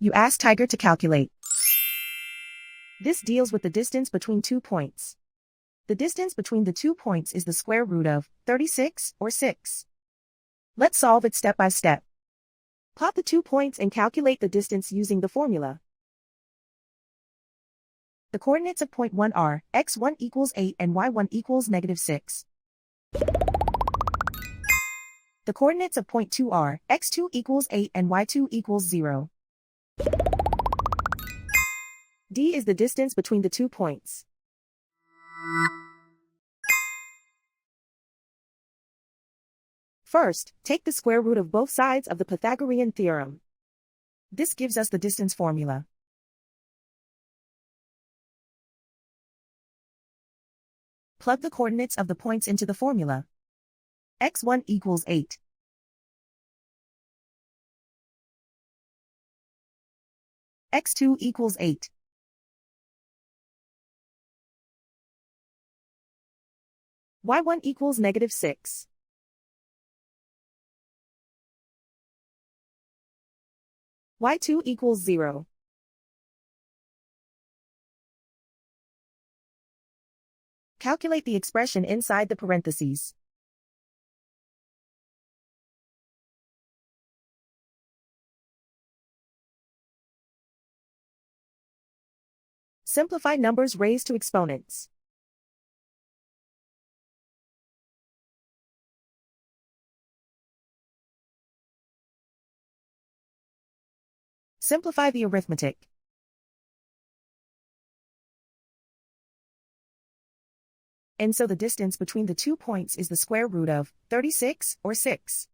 You ask Tiger to calculate. This deals with the distance between 2 points. The distance between the 2 points is the square root of 36 or 6. Let's solve it step by step. Plot the 2 points and calculate the distance using the formula. The coordinates of point 1 are x1 equals 8 and y1 equals -6. The coordinates of point 2 are x2 equals 8 and y2 equals 0. D is the distance between the 2 points. First, take the square root of both sides of the Pythagorean theorem. This gives us the distance formula. Plug the coordinates of the points into the formula. x1 equals 8. x2 equals 8. y1 equals -6. y2 equals 0. Calculate the expression inside the parentheses. Simplify numbers raised to exponents. Simplify the arithmetic. And so the distance between the 2 points is the square root of 36 or 6.